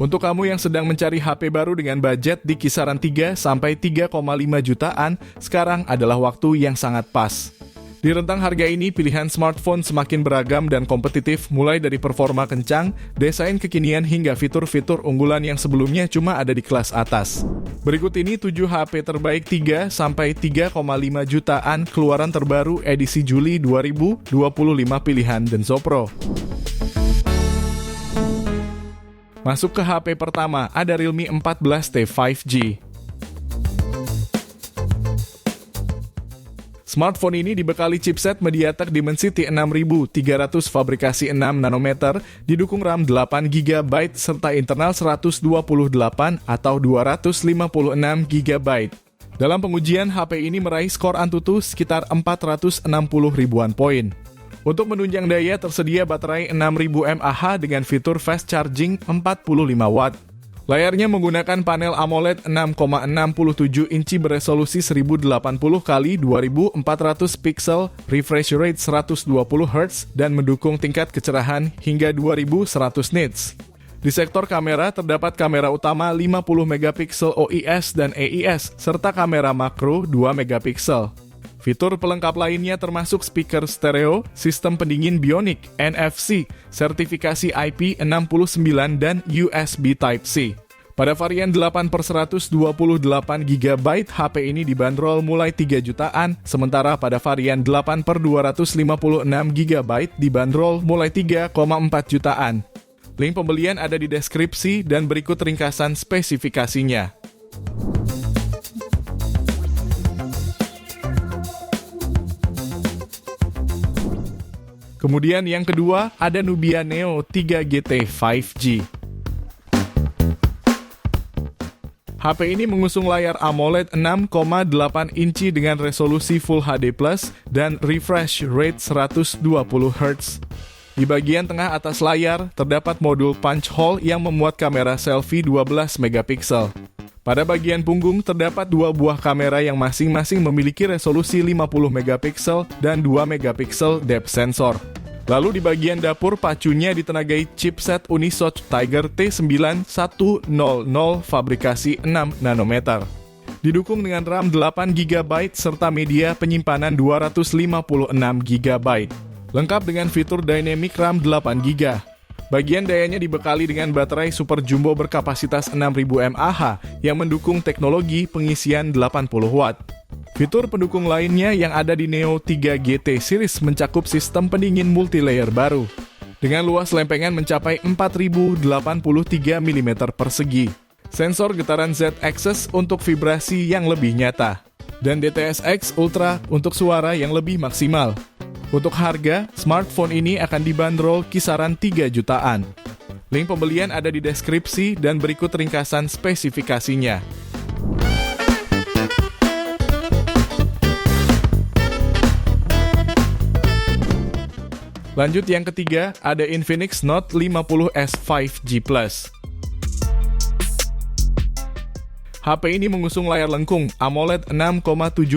Untuk kamu yang sedang mencari HP baru dengan budget di kisaran 3 sampai 3,5 jutaan, sekarang adalah waktu yang sangat pas. Di rentang harga ini, pilihan smartphone semakin beragam dan kompetitif, mulai dari performa kencang, desain kekinian hingga fitur-fitur unggulan yang sebelumnya cuma ada di kelas atas. Berikut ini 7 HP terbaik 3 sampai 3,5 jutaan keluaran terbaru edisi Juli 2025 pilihan Denso Pro. Masuk ke HP pertama, ada Realme 14T 5G. Smartphone ini dibekali chipset MediaTek Dimensity 6300 fabrikasi 6 nanometer, didukung RAM 8GB serta internal 128 atau 256 GB. Dalam pengujian, HP ini meraih skor Antutu sekitar 460 ribuan poin. Untuk menunjang daya, tersedia baterai 6000 mAh dengan fitur fast charging 45 watt. Layarnya menggunakan panel AMOLED 6,67 inci beresolusi 1080x2400 pixel, refresh rate 120Hz, dan mendukung tingkat kecerahan hingga 2100 nits. Di sektor kamera, terdapat kamera utama 50 megapiksel OIS dan EIS, serta kamera makro 2 megapiksel. Fitur pelengkap lainnya termasuk speaker stereo, sistem pendingin Bionic, NFC, sertifikasi IP69 dan USB Type-C. Pada varian 8/128GB, HP ini dibanderol mulai 3 jutaan, sementara pada varian 8/256GB dibanderol mulai 3,4 jutaan. Link pembelian ada di deskripsi dan berikut ringkasan spesifikasinya. Kemudian yang kedua, ada Nubia Neo 3 GT 5G. HP ini mengusung layar AMOLED 6,8 inci dengan resolusi Full HD+, dan refresh rate 120Hz. Di bagian tengah atas layar, terdapat modul punch hole yang memuat kamera selfie 12 megapiksel. Pada bagian punggung, terdapat 2 buah kamera yang masing-masing memiliki resolusi 50 megapiksel dan 2 megapiksel depth sensor. Lalu di bagian dapur, pacunya ditenagai chipset Unisoc Tiger T9100 fabrikasi 6 nanometer. Didukung dengan RAM 8GB serta media penyimpanan 256GB. Lengkap dengan fitur Dynamic RAM 8GB. Bagian dayanya dibekali dengan baterai super jumbo berkapasitas 6000 mAh yang mendukung teknologi pengisian 80 watt. Fitur pendukung lainnya yang ada di Neo 3 GT series mencakup sistem pendingin multilayer baru, dengan luas lempengan mencapai 4083 mm persegi, sensor getaran Z-axis untuk vibrasi yang lebih nyata, dan DTS:X Ultra untuk suara yang lebih maksimal. Untuk harga, smartphone ini akan dibanderol kisaran 3 jutaan. Link pembelian ada di deskripsi dan berikut ringkasan spesifikasinya. Lanjut yang ketiga, ada Infinix Note 50S 5G+. HP ini mengusung layar lengkung AMOLED 6,78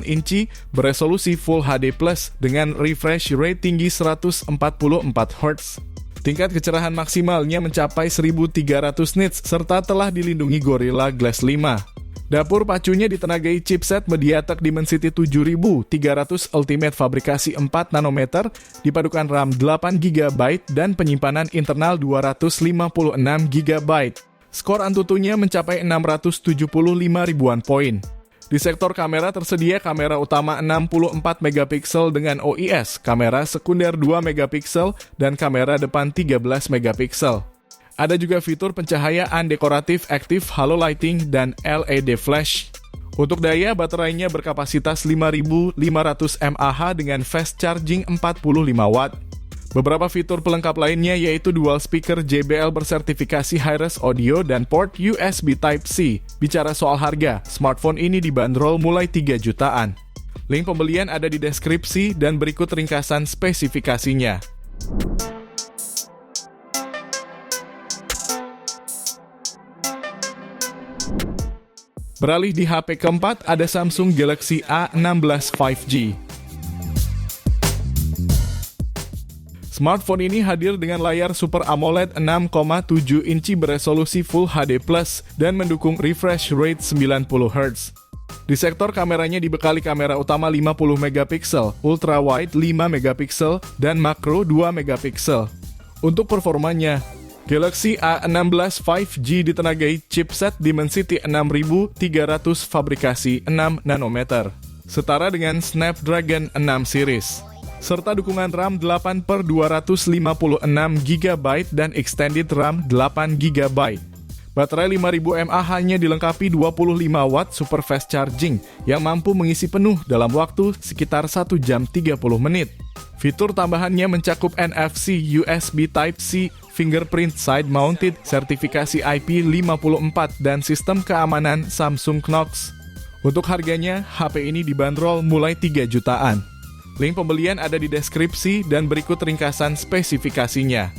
inci beresolusi Full HD+, dengan refresh rate tinggi 144Hz. Tingkat kecerahan maksimalnya mencapai 1300 nits serta telah dilindungi Gorilla Glass 5. Dapur pacunya ditenagai chipset MediaTek Dimensity 7300 Ultimate fabrikasi 4 nanometer, dipadukan RAM 8GB dan penyimpanan internal 256GB. Skor Antutunya mencapai 675 ribuan poin. Di sektor kamera tersedia kamera utama 64 megapiksel dengan OIS, kamera sekunder 2 megapiksel, dan kamera depan 13 megapiksel. Ada juga fitur pencahayaan dekoratif aktif halo lighting dan LED flash. Untuk daya, baterainya berkapasitas 5500 mAh dengan fast charging 45 watt. Beberapa fitur pelengkap lainnya yaitu dual speaker JBL bersertifikasi Hi-Res Audio dan port USB Type-C. Bicara soal harga, smartphone ini dibanderol mulai 3 jutaan. Link pembelian ada di deskripsi dan berikut ringkasan spesifikasinya. Beralih di HP keempat, ada Samsung Galaxy A16 5G. Smartphone ini hadir dengan layar Super AMOLED 6,7 inci beresolusi Full HD+, dan mendukung refresh rate 90 Hz. Di sektor kameranya dibekali kamera utama 50 megapiksel, ultra wide 5 megapiksel, dan makro 2 megapiksel. Untuk performanya, Galaxy A16 5G ditenagai chipset Dimensity 6300 fabrikasi 6 nanometer, setara dengan Snapdragon 6 series, serta dukungan RAM 8/256 GB dan extended RAM 8 GB. Baterai 5000 mAh hanya dilengkapi 25 watt super fast charging yang mampu mengisi penuh dalam waktu sekitar 1 jam 30 menit. Fitur tambahannya mencakup NFC, USB Type-C, fingerprint side-mounted, sertifikasi IP54, dan sistem keamanan Samsung Knox. Untuk harganya, HP ini dibanderol mulai 3 jutaan. Link pembelian ada di deskripsi dan berikut ringkasan spesifikasinya.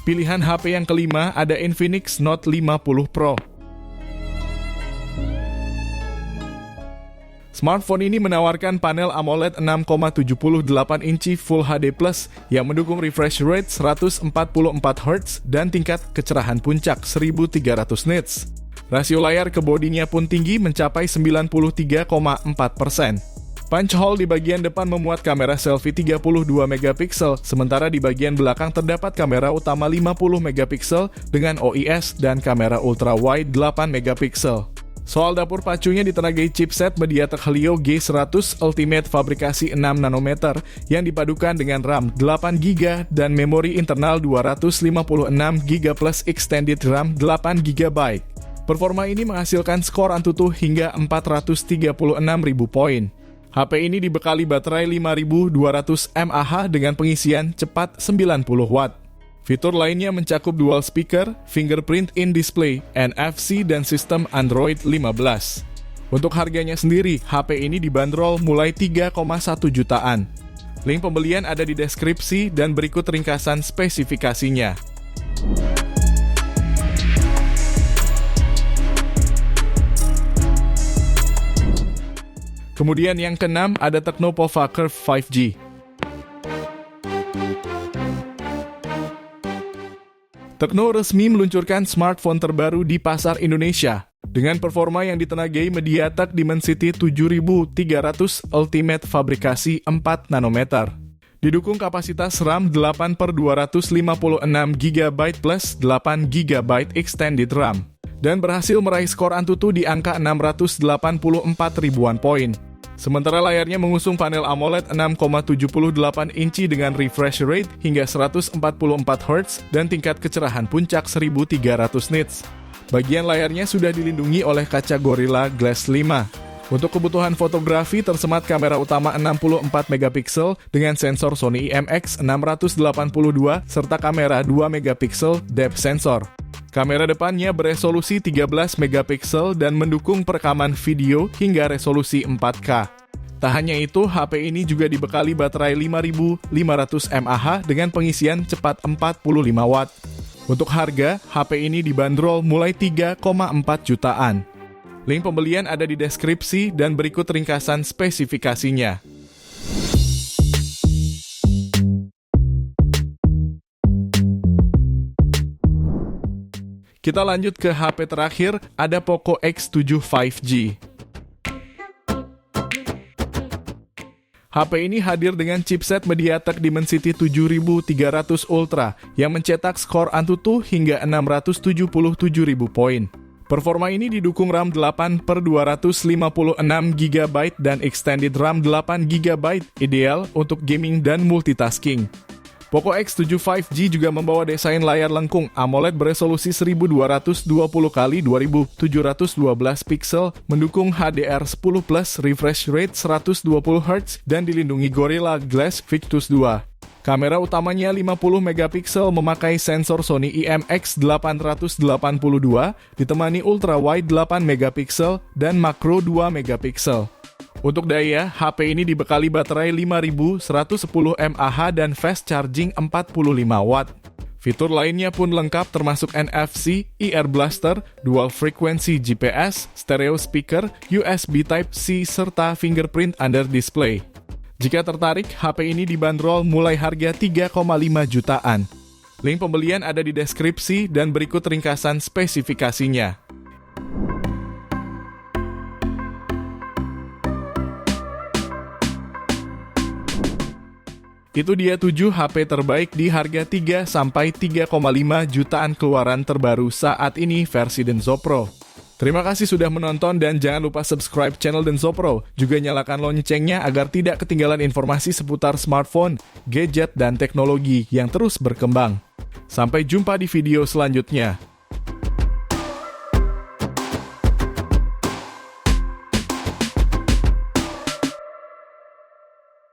Pilihan HP yang kelima ada Infinix Note 50 Pro. Smartphone ini menawarkan panel AMOLED 6,78 inci Full HD+, yang mendukung refresh rate 144 Hz dan tingkat kecerahan puncak 1300 nits. Rasio layar ke bodinya pun tinggi mencapai 93,4%. Punch hole di bagian depan memuat kamera selfie 32 megapiksel, sementara di bagian belakang terdapat kamera utama 50 megapiksel dengan OIS dan kamera ultra wide 8 megapiksel. Soal dapur pacunya ditenagai chipset MediaTek Helio G100 Ultimate fabrikasi 6 nanometer yang dipadukan dengan RAM 8 GB dan memori internal 256 GB plus extended RAM 8 GB. Performa ini menghasilkan skor Antutu hingga 436.000 poin. HP ini dibekali baterai 5200 mAh dengan pengisian cepat 90 watt. Fitur lainnya mencakup dual speaker, fingerprint in display, NFC, dan sistem Android 15. Untuk harganya sendiri, HP ini dibanderol mulai 3,1 jutaan. Link pembelian ada di deskripsi dan berikut ringkasan spesifikasinya. Kemudian yang keenam ada Tecno Pova Curve 5G. Tecno resmi meluncurkan smartphone terbaru di pasar Indonesia dengan performa yang ditenagai MediaTek Dimensity 7300 Ultimate fabrikasi 4 nanometer. Didukung kapasitas RAM 8/256 GB plus 8 GB extended RAM, dan berhasil meraih skor Antutu di angka 684 ribuan poin. Sementara layarnya mengusung panel AMOLED 6,78 inci dengan refresh rate hingga 144 Hz dan tingkat kecerahan puncak 1300 nits. Bagian layarnya sudah dilindungi oleh kaca Gorilla Glass 5. Untuk kebutuhan fotografi tersemat kamera utama 64 megapiksel dengan sensor Sony IMX682 serta kamera 2 megapiksel depth sensor. Kamera depannya beresolusi 13 megapiksel dan mendukung perekaman video hingga resolusi 4K. Tak hanya itu, HP ini juga dibekali baterai 5500 mAh dengan pengisian cepat 45 watt. Untuk harga, HP ini dibanderol mulai 3,4 jutaan. Link pembelian ada di deskripsi dan berikut ringkasan spesifikasinya. Kita lanjut ke HP terakhir, ada Poco X7 5G. HP ini hadir dengan chipset MediaTek Dimensity 7300 Ultra yang mencetak skor Antutu hingga 677.000 poin. Performa ini didukung RAM 8/256 GB dan extended RAM 8 GB, ideal untuk gaming dan multitasking. Poco X7 5G juga membawa desain layar lengkung AMOLED beresolusi 1200x2712 piksel, mendukung HDR10+, refresh rate 120 Hz, dan dilindungi Gorilla Glass Victus 2. Kamera utamanya 50 megapiksel memakai sensor Sony IMX882, ditemani ultra wide 8 megapiksel dan makro 2 megapiksel. Untuk daya, HP ini dibekali baterai 5110 mAh dan fast charging 45 watt. Fitur lainnya pun lengkap termasuk NFC, ear blaster, dual frequency GPS, stereo speaker, USB Type-C, serta fingerprint under display. Jika tertarik, HP ini dibanderol mulai harga 3,5 jutaan. Link pembelian ada di deskripsi dan berikut ringkasan spesifikasinya. Itu dia 7 HP terbaik di harga 3 sampai 3,5 jutaan keluaran terbaru saat ini versi Denso Pro. Terima kasih sudah menonton dan jangan lupa subscribe channel Denso Pro. Juga nyalakan loncengnya agar tidak ketinggalan informasi seputar smartphone, gadget, dan teknologi yang terus berkembang. Sampai jumpa di video selanjutnya.